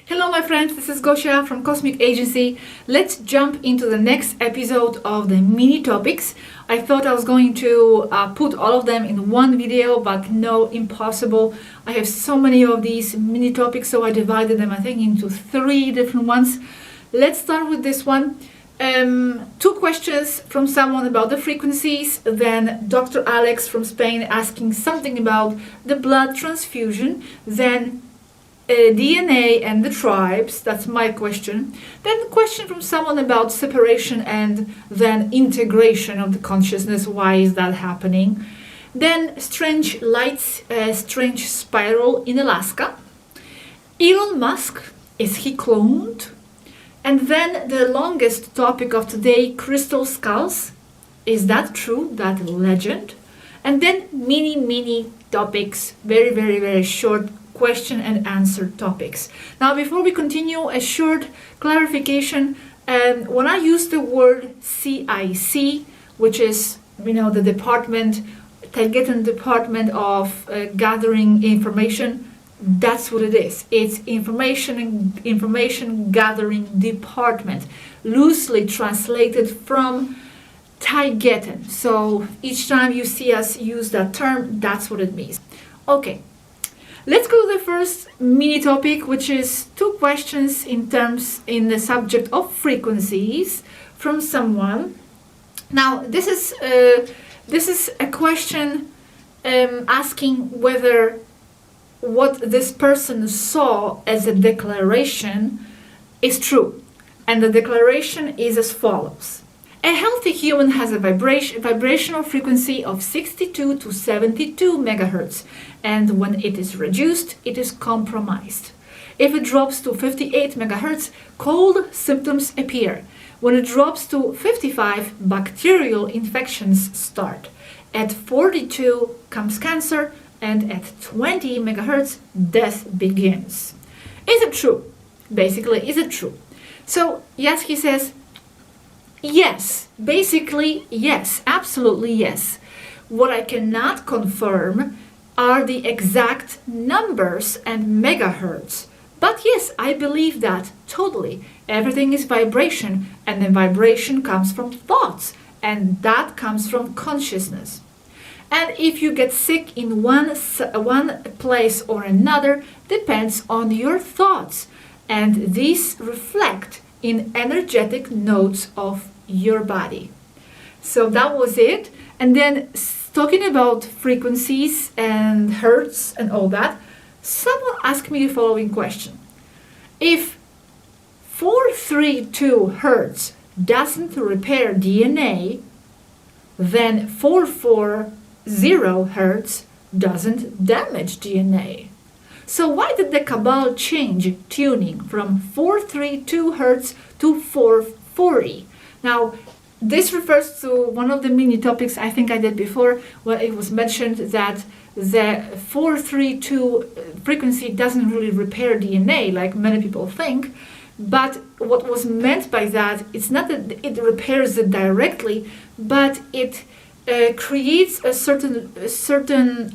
Hello my friends, this is Gosia from Cosmic Agency. Let's jump into the next episode of the mini topics. I thought I was going to put all of them in one video, but no, impossible. I have so many of these mini topics, so I divided them, I think, into 3 different ones. Let's start with this one. 2 questions from someone about the frequencies, then Dr. Alex from Spain asking something about the blood transfusion, then DNA and the tribes, that's my question. Then a question from someone about separation and then integration of the consciousness, why is that happening? Then strange lights, strange spiral in Alaska. Elon Musk, is he cloned? And then the longest topic of today, crystal skulls. Is that true, that legend? And then mini topics, very short question and answer topics. Now, before we continue, a short clarification. When I use the word CIC, which is, the department, targeted department of gathering information, that's what it is. It's information gathering department, loosely translated from Taigetan. So each time you see us use that term, that's what it means. Okay. Let's go to the first mini topic, which is 2 questions in the subject of frequencies from someone. Now, this is a question asking whether what this person saw as a declaration is true. And the declaration is as follows. A healthy human has a vibrational frequency of 62 to 72 megahertz, and when it is reduced, it is compromised. If it drops to 58 megahertz, cold symptoms appear. When it drops to 55, bacterial infections start. At 42 comes cancer, and at 20 megahertz, death begins. Is it true? Basically, is it true? So, yes, he says, yes, basically yes, absolutely yes. What I cannot confirm are the exact numbers and megahertz. But yes, I believe that totally. Everything is vibration, and the vibration comes from thoughts, and that comes from consciousness. And if you get sick in one place or another, depends on your thoughts, and these reflect in energetic nodes of your body. So that was it. And then talking about frequencies and hertz and all that, someone asked me the following question. If 432 hertz doesn't repair DNA, then 440 hertz doesn't damage DNA. So why did the Cabal change tuning from 432 hertz to 440? Now, this refers to one of the mini topics I think I did before, where it was mentioned that the 432 frequency doesn't really repair DNA like many people think. But what was meant by that, it's not that it repairs it directly, but it creates a certain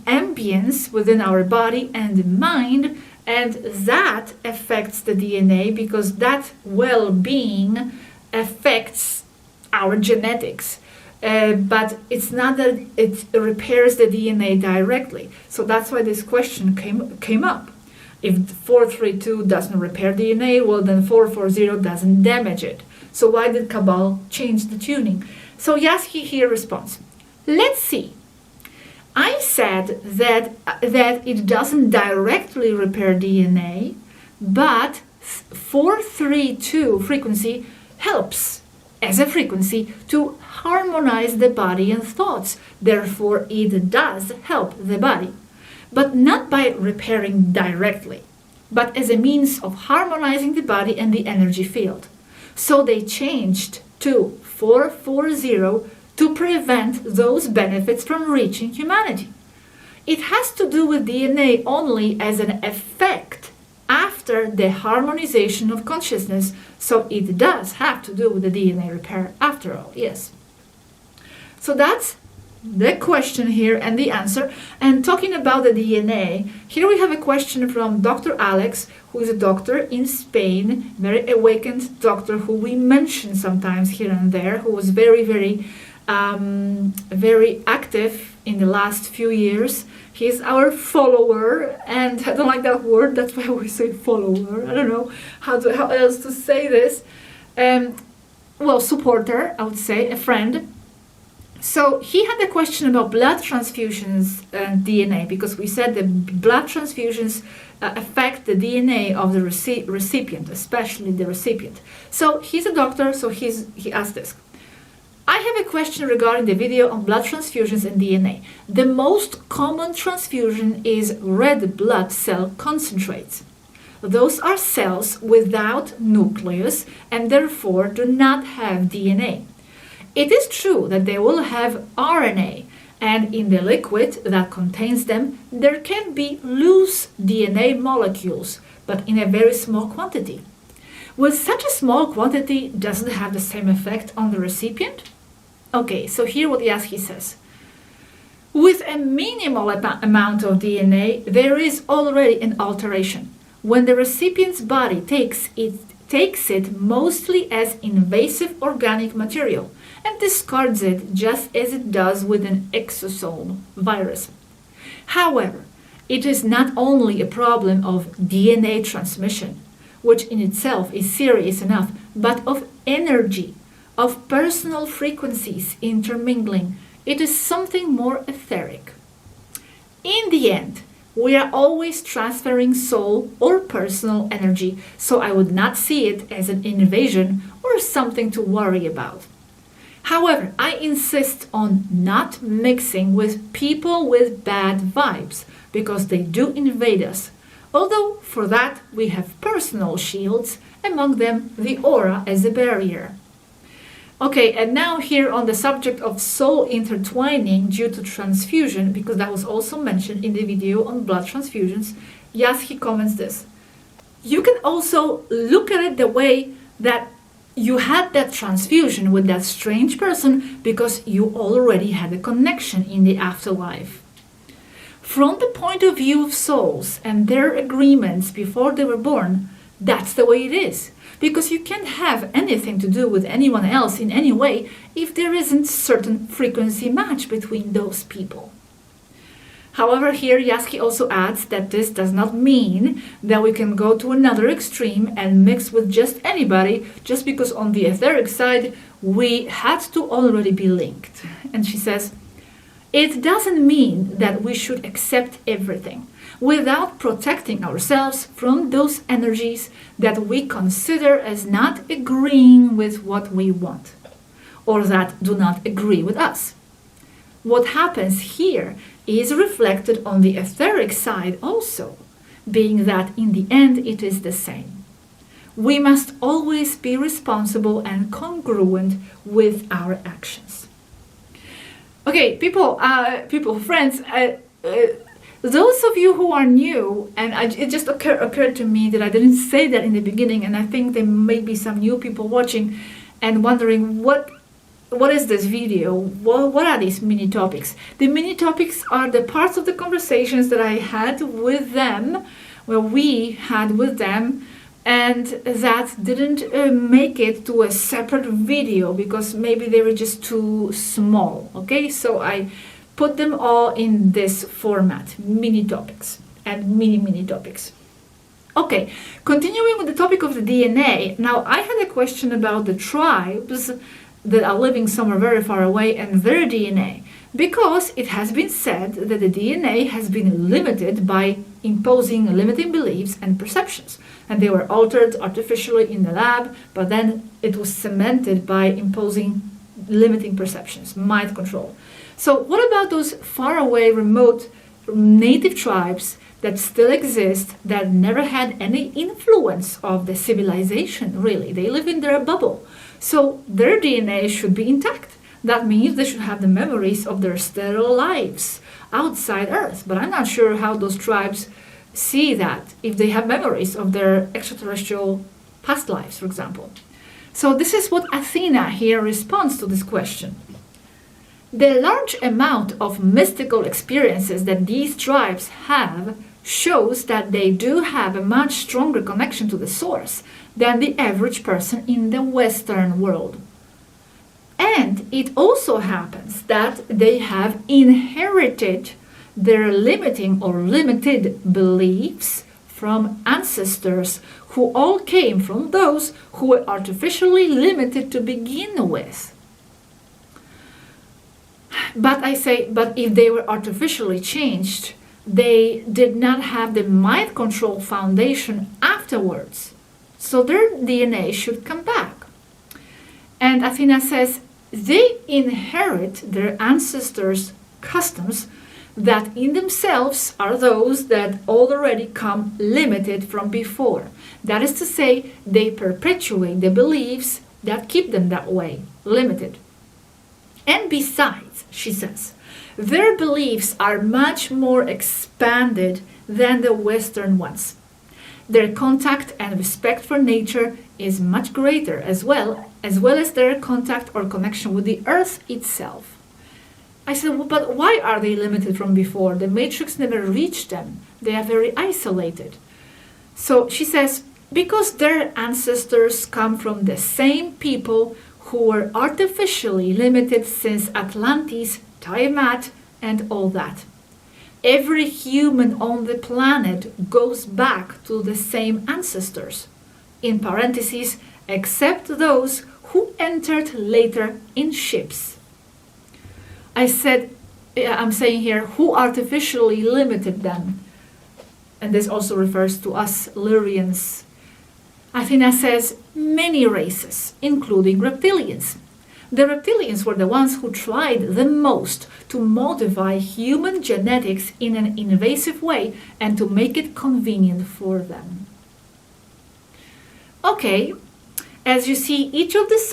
ambience within our body and mind, and that affects the DNA because that well-being affects our genetics. But it's not that it repairs the DNA directly. So that's why this question came up. If 432 doesn't repair DNA, well then 440 doesn't damage it. So why did Cabal change the tuning? So Yaski here responds. Let's see. I said that it doesn't directly repair DNA, but 432 frequency helps as a frequency to harmonize the body and thoughts. Therefore, it does help the body, but not by repairing directly, but as a means of harmonizing the body and the energy field. So they changed to 440 to prevent those benefits from reaching humanity. It has to do with DNA only as an effect after the harmonization of consciousness, so it does have to do with the DNA repair after all, yes. So that's the question here and the answer. And talking about the DNA, here we have a question from Dr. Alex, who is a doctor in Spain, very awakened doctor who we mention sometimes here and there, who was very, very active in the last few years. He's our follower, and I don't like that word, that's why we say follower. I don't know how else to say this. Well, supporter, I would say, a friend. So he had a question about blood transfusions and DNA, because we said that blood transfusions affect the DNA of the recipient, especially the recipient. So he's a doctor, so he asked this. I have a question regarding the video on blood transfusions and DNA. The most common transfusion is red blood cell concentrates. Those are cells without nucleus and therefore do not have DNA. It is true that they will have RNA, and in the liquid that contains them, there can be loose DNA molecules, but in a very small quantity. Will such a small quantity doesn't have the same effect on the recipient? Okay, so here what he says. With a minimal amount of DNA, there is already an alteration. When the recipient's body takes it mostly as invasive organic material and discards it just as it does with an exosome virus. However, it is not only a problem of DNA transmission, which in itself is serious enough, but of energy, of personal frequencies intermingling. It is something more etheric. In the end, we are always transferring soul or personal energy, so I would not see it as an invasion or something to worry about. However, I insist on not mixing with people with bad vibes, because they do invade us, although for that we have personal shields, among them the aura as a barrier. Okay, and now here on the subject of soul intertwining due to transfusion, because that was also mentioned in the video on blood transfusions, Yaski comments this. You can also look at it the way that you had that transfusion with that strange person because you already had a connection in the afterlife. From the point of view of souls and their agreements before they were born, that's the way it is. Because you can't have anything to do with anyone else in any way if there isn't certain frequency match between those people. However, here Yaski also adds that this does not mean that we can go to another extreme and mix with just anybody just because on the etheric side we had to already be linked. And she says, it doesn't mean that we should accept everything without protecting ourselves from those energies that we consider as not agreeing with what we want, or that do not agree with us. What happens here is reflected on the etheric side also, being that in the end it is the same. We must always be responsible and congruent with our actions. Okay, people, friends, those of you who are new, and it just occurred to me that I didn't say that in the beginning, and I think there may be some new people watching and wondering what is this video? What are these mini topics? The mini topics are the parts of the conversations that I had with them, where we had with them, and that didn't make it to a separate video because maybe they were just too small. Okay, so I put them all in this format, mini topics and mini topics. Okay, continuing with the topic of the DNA. Now, I had a question about the tribes that are living somewhere very far away and their DNA, because it has been said that the DNA has been limited by imposing limiting beliefs and perceptions, and they were altered artificially in the lab, but then it was cemented by imposing limiting perceptions, mind control. So what about those faraway, remote, native tribes that still exist, that never had any influence of the civilization, really? They live in their bubble. So their DNA should be intact. That means they should have the memories of their sterile lives outside Earth. But I'm not sure how those tribes see that, if they have memories of their extraterrestrial past lives, for example. So this is what Athena here responds to this question. The large amount of mystical experiences that these tribes have shows that they do have a much stronger connection to the source than the average person in the Western world. And it also happens that they have inherited their limiting or limited beliefs from ancestors who all came from those who were artificially limited to begin with. But if they were artificially changed, they did not have the mind control foundation afterwards. So their DNA should come back. And Athena says they inherit their ancestors' customs that in themselves are those that already come limited from before. That is to say, they perpetuate the beliefs that keep them that way, limited. And besides, she says, their beliefs are much more expanded than the Western ones. Their contact and respect for nature is much greater as well as their contact or connection with the earth itself. I said, well, but why are they limited from before? The matrix never reached them. They are very isolated. So she says, because their ancestors come from the same people who were artificially limited since Atlantis, Tiamat, and all that. Every human on the planet goes back to the same ancestors, in parentheses, except those who entered later in ships. I'm saying here, who artificially limited them? And this also refers to us Lyrians. Athena says many races, including reptilians. The reptilians were the ones who tried the most to modify human genetics in an invasive way and to make it convenient for them. Okay, as you see, each of these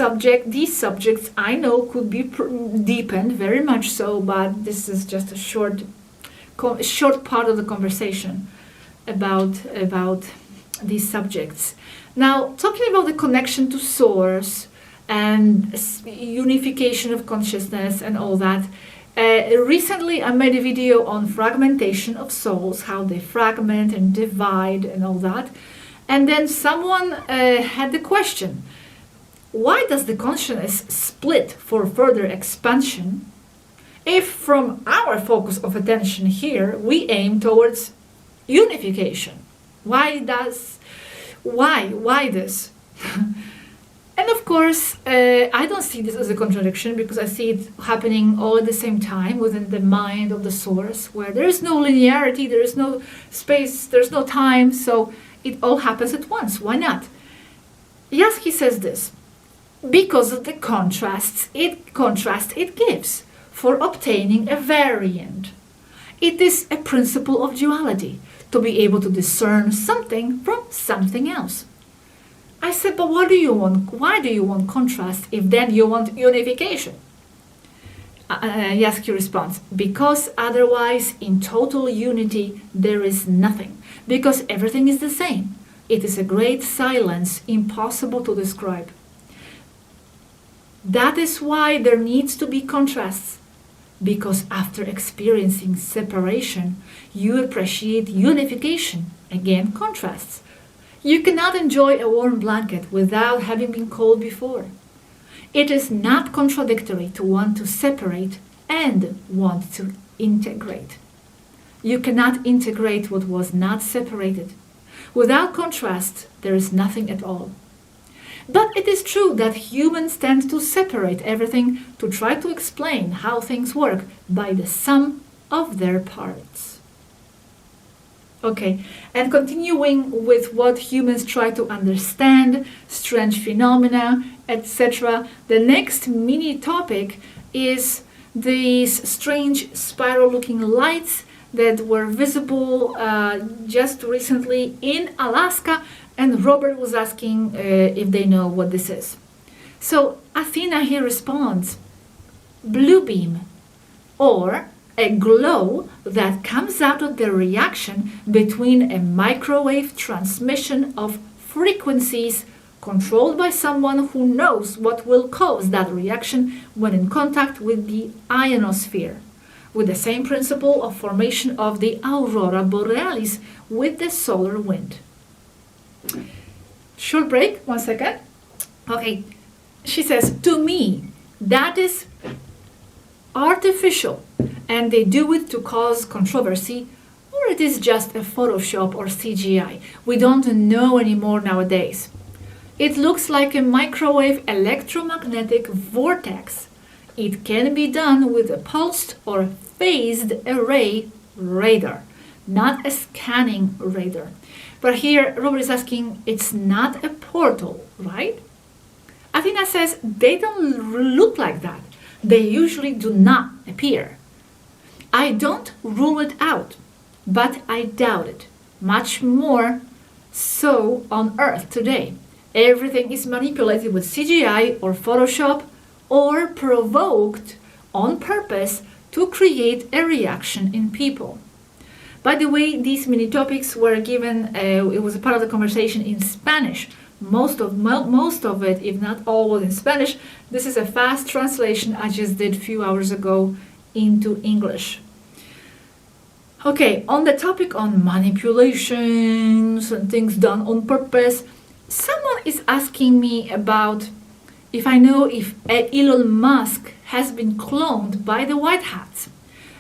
subjects I know could be deepened very much so, but this is just a short part of the conversation about these subjects. Now, talking about the connection to source and unification of consciousness and all that, recently I made a video on fragmentation of souls, how they fragment and divide and all that. And then someone had the question, why does the consciousness split for further expansion if from our focus of attention here we aim towards unification? Why this? And of course, I don't see this as a contradiction because I see it happening all at the same time within the mind of the source, where there is no linearity, there is no space, there's no time, so it all happens at once. Why not? Yes, he says this, because of the contrast it gives for obtaining a variant. It is a principle of duality, to be able to discern something from something else. I said, but what do you want? Why do you want contrast if then you want unification? Yaski responds, because otherwise in total unity there is nothing, because everything is the same. It is a great silence, impossible to describe. That is why there needs to be contrasts, because after experiencing separation, you appreciate unification, again contrasts. You cannot enjoy a warm blanket without having been cold before. It is not contradictory to want to separate and want to integrate. You cannot integrate what was not separated. Without contrast, there is nothing at all. But it is true that humans tend to separate everything to try to explain how things work by the sum of their parts. Okay, and continuing with what humans try to understand, strange phenomena, etc., the next mini topic is these strange spiral-looking lights that were visible just recently in Alaska, and Robert was asking if they know what this is. So Athena here responds, blue beam, or a glow that comes out of the reaction between a microwave transmission of frequencies controlled by someone who knows what will cause that reaction when in contact with the ionosphere, with the same principle of formation of the aurora borealis with the solar wind. Short break, 1 second. Okay, she says, to me, that is artificial, and they do it to cause controversy, or it is just a Photoshop or CGI. We don't know anymore nowadays. It looks like a microwave electromagnetic vortex. It can be done with a pulsed or phased array radar, not a scanning radar. But here, Robert is asking, it's not a portal, right? Athena says they don't look like that. They usually do not appear. I don't rule it out, but I doubt it. Much more so on Earth today. Everything is manipulated with CGI or Photoshop or provoked on purpose to create a reaction in people. By the way, these mini topics were given, it was a part of the conversation in Spanish. Most of it, if not all, was in Spanish. This is a fast translation I just did a few hours ago into English. Okay, on the topic on manipulations and things done on purpose, someone is asking me about if I know if Elon Musk has been cloned by the White Hats.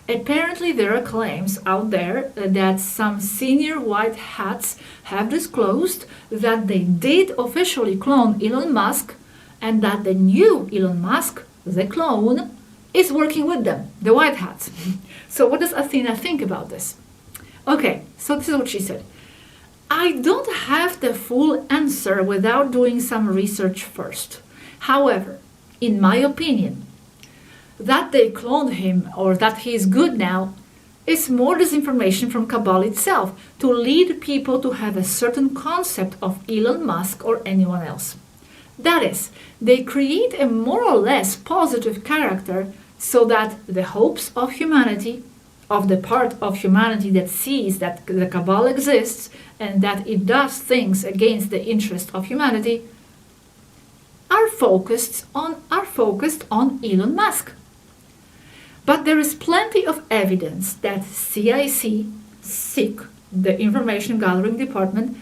Apparently, there are claims out there that some senior White Hats have disclosed that they did officially clone Elon Musk and that the new Elon Musk, the clone, is working with them, the White Hats. So what does Athena think about this? Okay, so this is what she said. I don't have the full answer without doing some research first. However, in my opinion, that they cloned him or that he is good now is more disinformation from Cabal itself to lead people to have a certain concept of Elon Musk or anyone else. That is, they create a more or less positive character so that the hopes of humanity, of the part of humanity that sees that the Cabal exists and that it does things against the interest of humanity, are focused on Elon Musk. But there is plenty of evidence that SIC, the Information Gathering Department,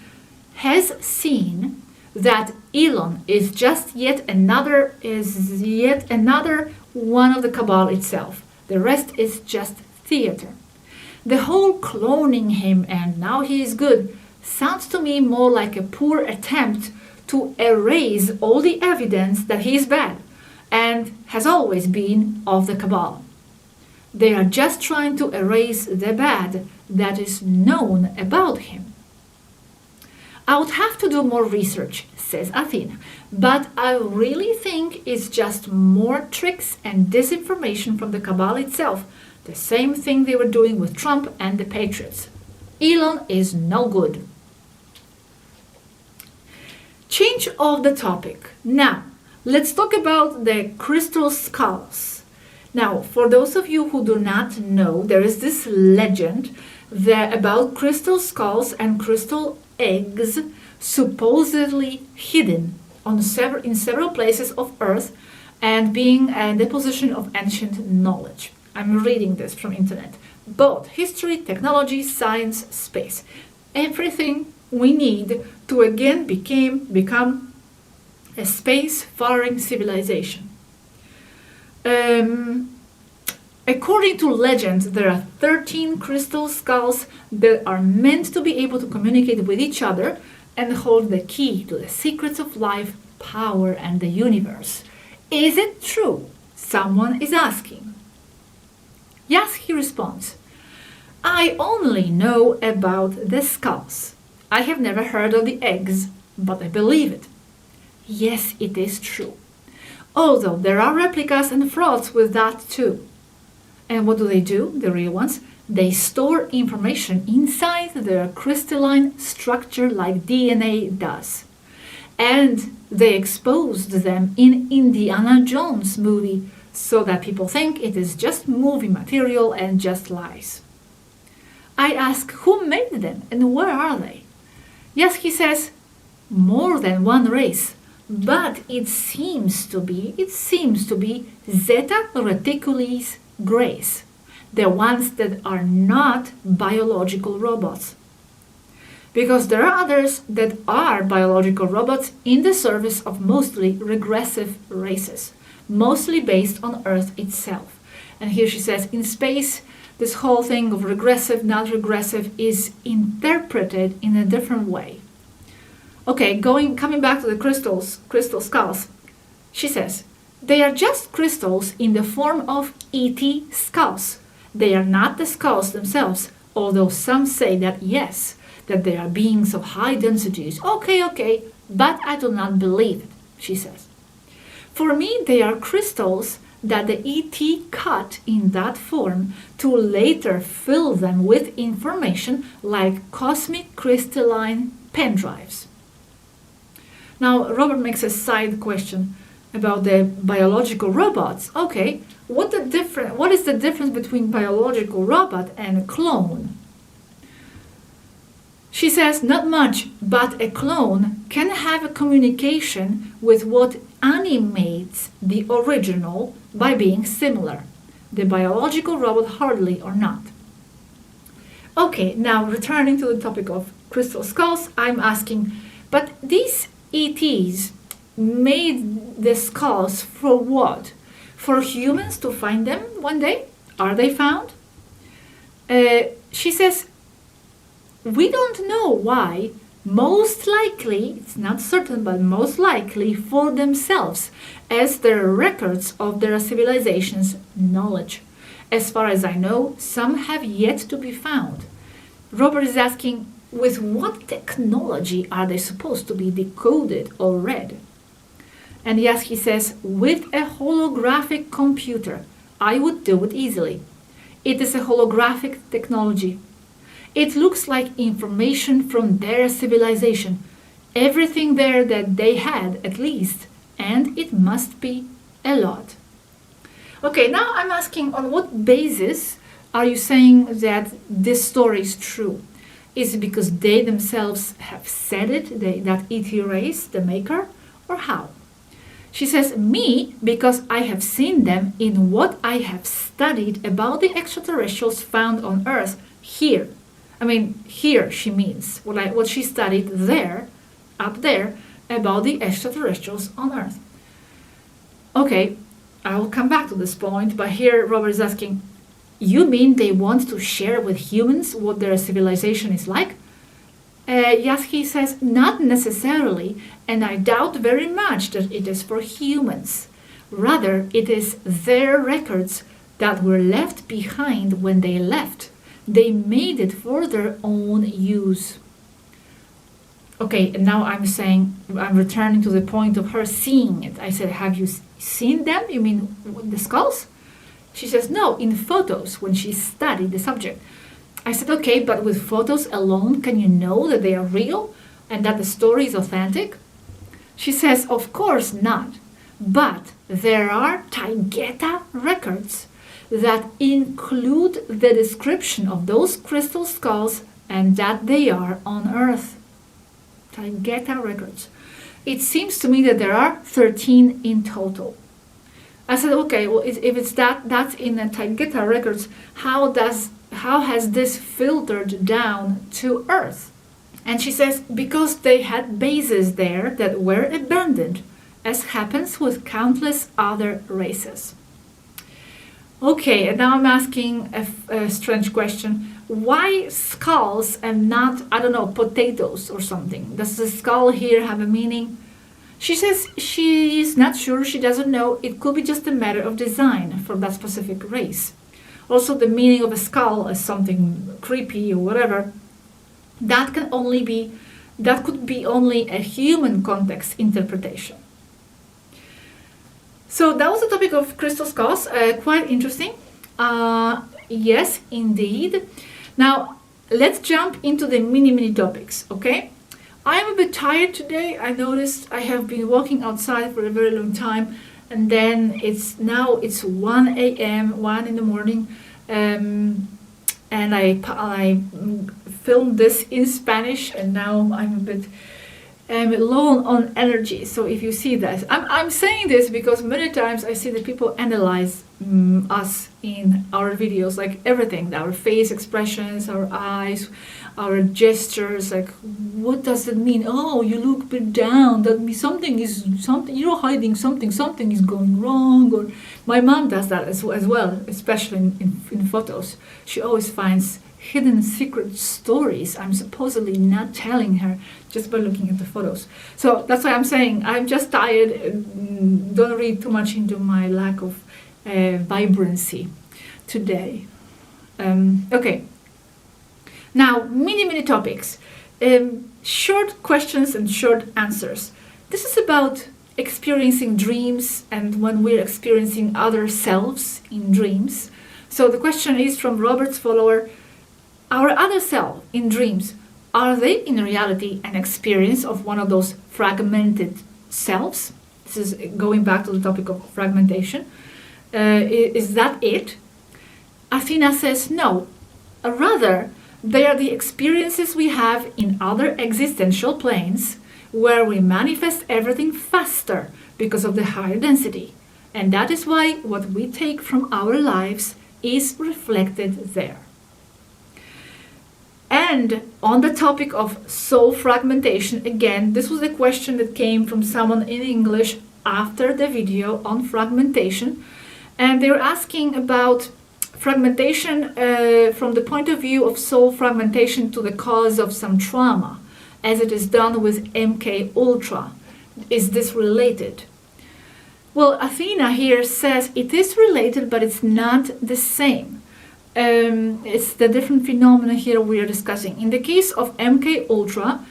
has seen that Elon is yet another one of the Cabal itself. The rest is just theater. The whole cloning him and now he is good sounds to me more like a poor attempt to erase all the evidence that he is bad and has always been of the Cabal. They are just trying to erase the bad that is known about him. I would have to do more research, says Athena, but I really think it's just more tricks and disinformation from the Cabal itself, the same thing they were doing with Trump and the Patriots. Elon is no good. Change of the topic. Now, let's talk about the crystal skulls. Now, for those of you who do not know, there is this legend about crystal skulls and crystal eggs supposedly hidden in several places of Earth and being a deposition of ancient knowledge. I'm reading this from internet. Both history, technology, science, space. Everything we need to again become a space-faring civilization. According to legend, there are 13 crystal skulls that are meant to be able to communicate with each other and hold the key to the secrets of life, power, and the universe. Is it true? Someone is asking. Yes, he responds. I only know about the skulls. I have never heard of the eggs, but I believe it. Yes, it is true. Although there are replicas and frauds with that too. And what do, the real ones? They store information inside their crystalline structure like DNA does. And they exposed them in Indiana Jones movie so that people think it is just movie material and just lies. I ask who made them and where are they? Yes, he says, more than one race, but it seems to be Zeta Reticuli's grace, the ones that are not biological robots. Because there are others that are biological robots in the service of mostly regressive races, mostly based on Earth itself. And here she says, in space, this whole thing of regressive, not regressive is interpreted in a different way. Okay, coming back to the crystal skulls, she says, they are just crystals in the form of ET skulls. They are not the skulls themselves, although some say that yes, that they are beings of high densities. Okay, but I do not believe it, she says. For me, they are crystals that the ET cut in that form to later fill them with information like cosmic crystalline pen drives. Now, Robert makes a side question about the biological robots. Okay, what is the difference between biological robot and a clone? She says, not much, but a clone can have a communication with what animates the original by being similar. The biological robot hardly or not. Okay, now returning to the topic of crystal skulls, I'm asking, but these ETs made the skulls for what? For humans to find them one day? Are they found? She says, we don't know why. Most likely, it's not certain, but most likely for themselves, as their records of their civilization's knowledge. As far as I know, some have yet to be found. Robert is asking, with what technology are they supposed to be decoded or read? And yes, he says, with a holographic computer, I would do it easily. It is a holographic technology. It looks like information from their civilization, everything there that they had at least, and it must be a lot. Okay, now I'm asking, on what basis are you saying that this story is true? Is it because they themselves have said it, that ET race, the maker, or how? She says, me, because I have seen them in what I have studied about the extraterrestrials found on Earth here. I mean, here she means what she studied there, up there, about the extraterrestrials on Earth. Okay, I will come back to this point, but here Robert is asking, you mean they want to share with humans what their civilization is like? Yes, he says, not necessarily, and I doubt very much that it is for humans. Rather, it is their records that were left behind when they left. They made it for their own use. Okay, and now I'm returning to the point of her seeing it. I said, have you seen them? You mean the skulls? She says, no, in photos, when she studied the subject. I said, okay, but with photos alone, can you know that they are real and that the story is authentic? She says, of course not. But there are Taygeta records that include the description of those crystal skulls and that they are on Earth. Taygeta records. It seems to me that there are 13 in total. I said, okay, well, if it's that's in the Taygeta records, how has this filtered down to Earth? And she says, because they had bases there that were abandoned, as happens with countless other races. Okay, and now I'm asking a strange question. Why skulls and not, I don't know, potatoes or something? Does the skull here have a meaning? She says she is not sure, she doesn't know. It could be just a matter of design for that specific race. Also, the meaning of a skull as something creepy or whatever, that could be only a human context interpretation. So that was the topic of crystal skulls, quite interesting. Yes, indeed. Now, let's jump into the mini topics, okay? I am a bit tired today. I noticed I have been walking outside for a very long time, and then it's 1 a.m., 1 in the morning, and I filmed this in Spanish, and now I'm a bit low on energy. So if you see that, I'm saying this because many times I see that people analyze us in our videos, like everything, our face expressions, our eyes, our gestures, like what does it mean? Oh, you look a bit down, that means something, you're hiding something is going wrong. Or my mom does that as well, especially in photos. She always finds hidden secret stories I'm supposedly not telling her just by looking at the photos. So that's why I'm saying I'm just tired. Don't read too much into my lack of vibrancy today. Okay. Now, mini topics. Short questions and short answers. This is about experiencing dreams and when we're experiencing other selves in dreams. So the question is from Robert's follower: our other self in dreams, are they in reality an experience of one of those fragmented selves? This is going back to the topic of fragmentation. Is that it? Athena says no. Rather, they are the experiences we have in other existential planes where we manifest everything faster because of the higher density. And that is why what we take from our lives is reflected there. And on the topic of soul fragmentation, again, this was a question that came from someone in English after the video on fragmentation. And they were asking about fragmentation from the point of view of soul fragmentation to the cause of some trauma, as it is done with MK Ultra. Is this related? Well, Athena here says it is related, but it's not the same. It's the different phenomena here we are discussing. In the case of MK Ultra,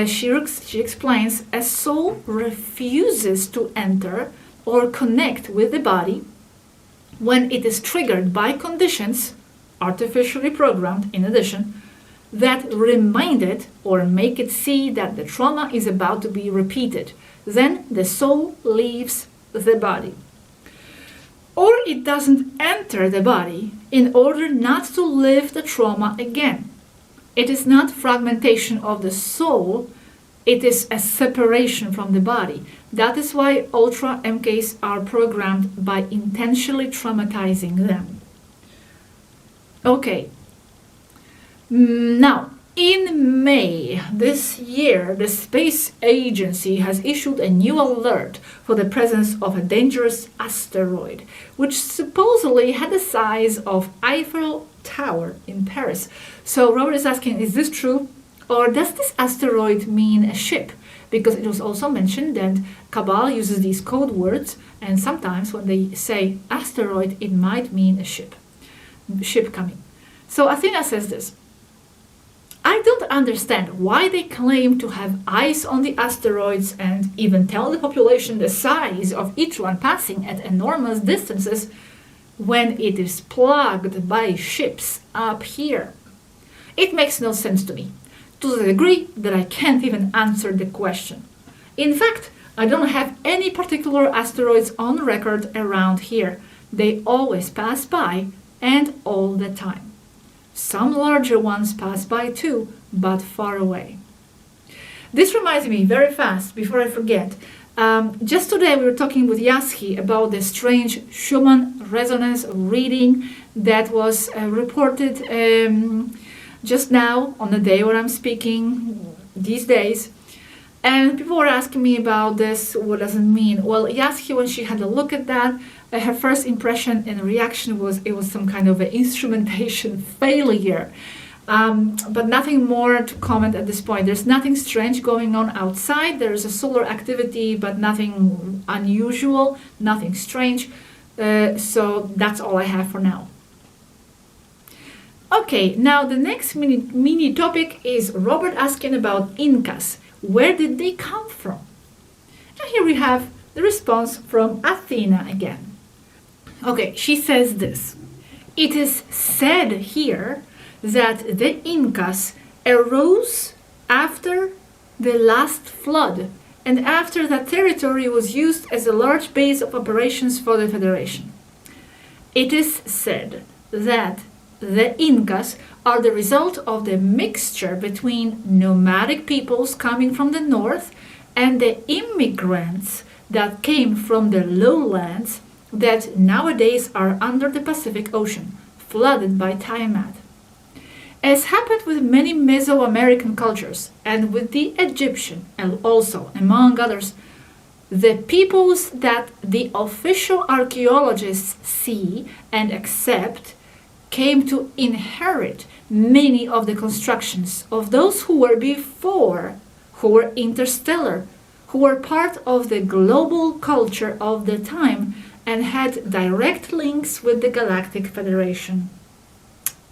she explains a soul refuses to enter or connect with the body when it is triggered by conditions, artificially programmed in addition, that remind it or make it see that the trauma is about to be repeated. Then the soul leaves the body. Or it doesn't enter the body in order not to live the trauma again. It is not fragmentation of the soul, it is a separation from the body. That is why Ultra MKs are programmed by intentionally traumatizing them. Okay. Now, in May this year, the Space Agency has issued a new alert for the presence of a dangerous asteroid, which supposedly had the size of Eiffel Tower in Paris. So Robert is asking, is this true? Or does this asteroid mean a ship? Because it was also mentioned that Cabal uses these code words, and sometimes when they say asteroid, it might mean a ship coming. So Athena says this: I don't understand why they claim to have eyes on the asteroids and even tell the population the size of each one passing at enormous distances when it is plagued by ships up here. It makes no sense to me, to the degree that I can't even answer the question. In fact, I don't have any particular asteroids on record around here. They always pass by and all the time. Some larger ones pass by too, but far away. This reminds me very fast, before I forget. Just today we were talking with Yaski about the strange Schumann resonance reading that was reported just now on the day when I'm speaking these days. And people were asking me about this, what does it mean? Well, Yaski, when she had a look at that, her first impression and reaction was it was some kind of an instrumentation failure. But nothing more to comment at this point. There's nothing strange going on outside. There's a solar activity, but nothing unusual, nothing strange. So that's all I have for now. Okay, now the next mini topic is Robert asking about Incas. Where did they come from? And here we have the response from Athena again. Okay, she says this: it is said here that the Incas arose after the last flood and after that territory was used as a large base of operations for the Federation. It is said that the Incas, are the result of the mixture between nomadic peoples coming from the north and the immigrants that came from the lowlands that nowadays are under the Pacific Ocean, flooded by Tiamat. As happened with many Mesoamerican cultures and with the Egyptian, and also, among others, the peoples that the official archaeologists see and accept came to inherit many of the constructions of those who were before, who were interstellar, who were part of the global culture of the time and had direct links with the Galactic Federation.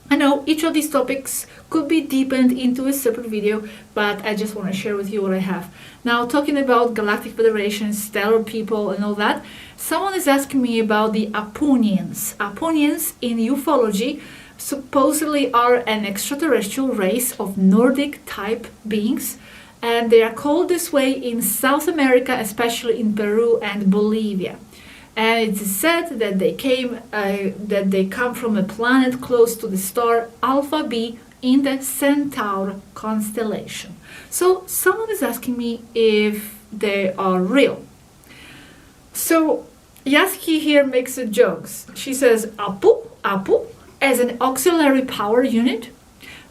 I know each of these topics could be deepened into a separate video, but I just want to share with you what I have. Now, talking about Galactic Federation, stellar people and all that, someone is asking me about the Apunians. Apunians in ufology supposedly are an extraterrestrial race of Nordic type beings, and they are called this way in South America, especially in Peru and Bolivia. And it is said that they come from a planet close to the star Alpha B in the Centaur constellation. So someone is asking me if they are real. So Yasuki here makes a joke. She says, Apu, as an auxiliary power unit?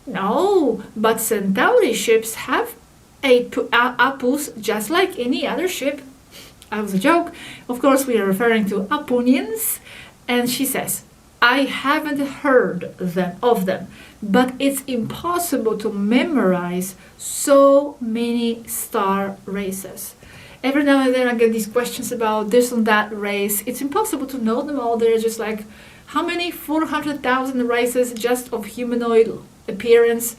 No, but Centauri ships have Apus just like any other ship. That was a joke. Of course, we are referring to Apunians. And she says, I haven't heard of them, but it's impossible to memorize so many star races. Every now and then I get these questions about this and that race. It's impossible to know them all. They're just like, how many 400,000 races just of humanoid appearance?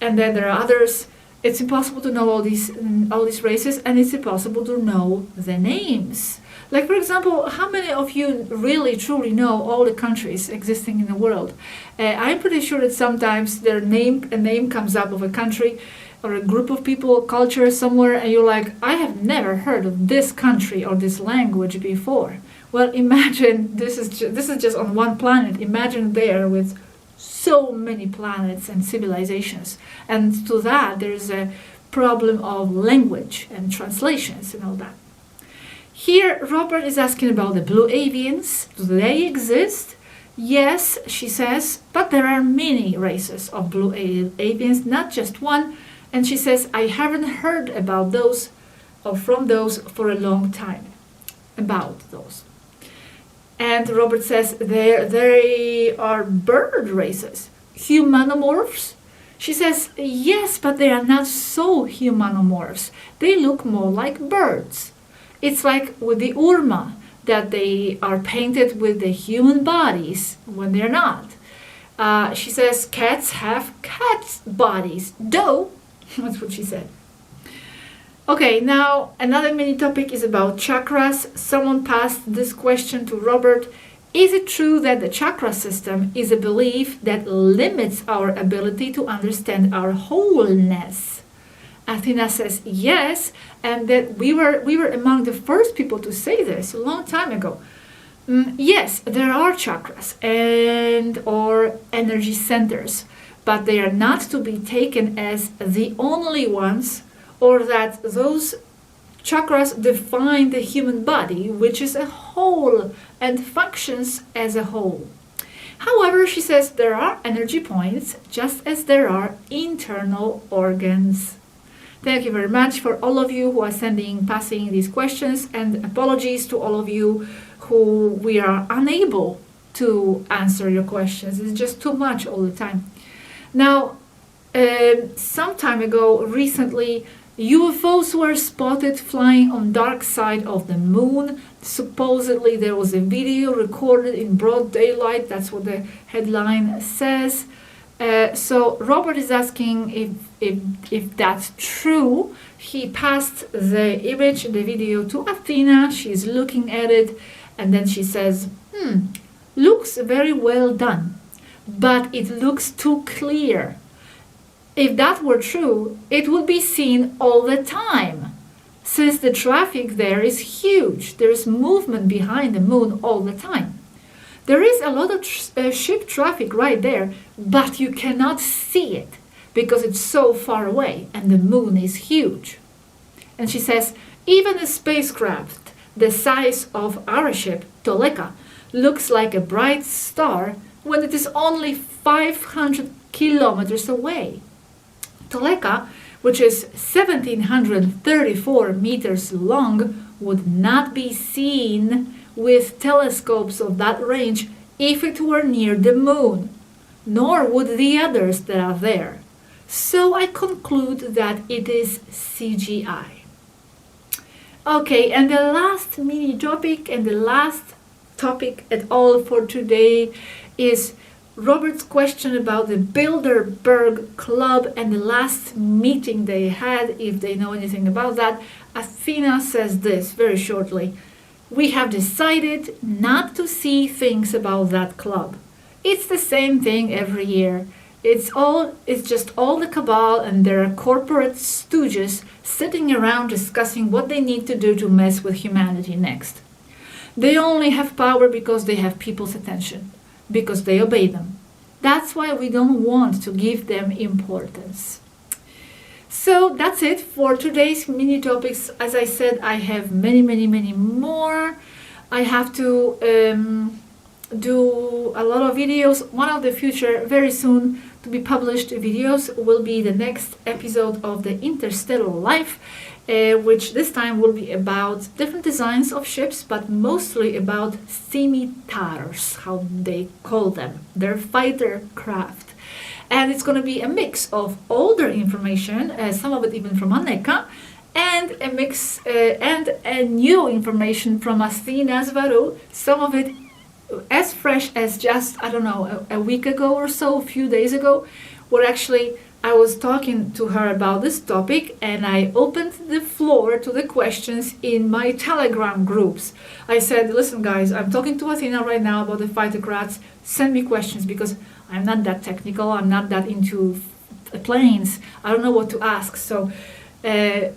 And then there are others. It's impossible to know all these races, and it's impossible to know the names. Like, for example, how many of you really truly know all the countries existing in the world? I'm pretty sure that sometimes a name comes up of a country or a group of people, culture somewhere, and you're like, I have never heard of this country or this language before. Well, imagine this is just on one planet. Imagine there with so many planets and civilizations, and to that there's a problem of language and translations and all that. Here Robert is asking about the blue avians. Do they exist? Yes, she says, but there are many races of blue avians, not just one. And she says, I haven't heard about those or from those for a long time, about those. And Robert says they are bird races, humanomorphs. She says, yes, but they are not so humanomorphs. They look more like birds. It's like with the Urma, that they are painted with the human bodies when they're not. She says cats have cats' bodies, though. That's what she said. Okay, now another mini topic is about chakras. Someone passed this question to Robert. Is it true that the chakra system is a belief that limits our ability to understand our wholeness? Athena says yes, and that we were among the first people to say this a long time ago. Yes, there are chakras or energy centers, but they are not to be taken as the only ones, or that those chakras define the human body, which is a whole and functions as a whole. However, she says there are energy points just as there are internal organs. Thank you very much for all of you who are passing these questions, and apologies to all of you who we are unable to answer your questions. It's just too much all the time. Now, some time ago, recently, UFOs were spotted flying on dark side of the moon. Supposedly there was a video recorded in broad daylight. That's what the headline says. So Robert is asking if that's true. He passed the image, the video to Athena. She's looking at it, and then she says, looks very well done, but it looks too clear. If that were true, it would be seen all the time, since the traffic there is huge. There is movement behind the moon all the time. There is a lot of ship traffic right there, but you cannot see it because it's so far away and the moon is huge. And she says, even a spacecraft the size of our ship, Toleka, looks like a bright star when it is only 500 kilometers away. Toleka, which is 1734 meters long, would not be seen with telescopes of that range if it were near the moon, nor would the others that are there. So I conclude that it is CGI. Okay, and the last mini topic and the last topic at all for today is Robert's question about the Bilderberg Club and the last meeting they had, if they know anything about that. Athena says this very shortly. We have decided not to see things about that club. It's the same thing every year. It's just all the cabal and their corporate stooges sitting around discussing what they need to do to mess with humanity next. They only have power because they have people's attention, because they obey them. That's why we don't want to give them importance. So that's it for today's mini topics. As I said, I have many more. I have to do a lot of videos. One of the future, very soon to be published videos, will be the next episode of the Interstellar Life, which this time will be about different designs of ships, but mostly about scimitars, how they call them, their fighter craft. And it's going to be a mix of older information, some of it even from Anneka, and a mix and a new information from Athena SWARUU, some of it as fresh as just, I don't know, a week ago or so, a few days ago, where actually I was talking to her about this topic and I opened the floor to the questions in my Telegram groups. I said, listen guys, I'm talking to Athena right now about the fighter crafts, send me questions because I'm not that technical, I'm not that into planes, I don't know what to ask. So I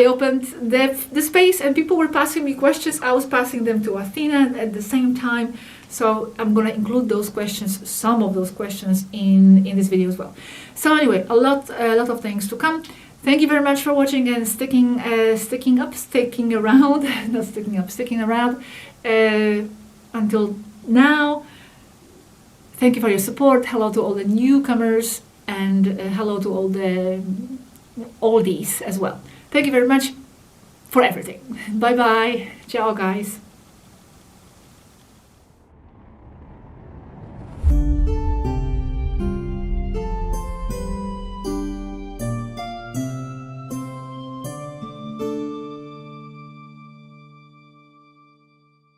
opened the space and people were passing me questions, I was passing them to Athena at the same time. So I'm going to include those questions, some of those questions in this video as well. So anyway, a lot of things to come. Thank you very much for watching and sticking around until now. Thank you for your support. Hello to all the newcomers and hello to all the oldies as well. Thank you very much for everything. Bye bye. Ciao guys.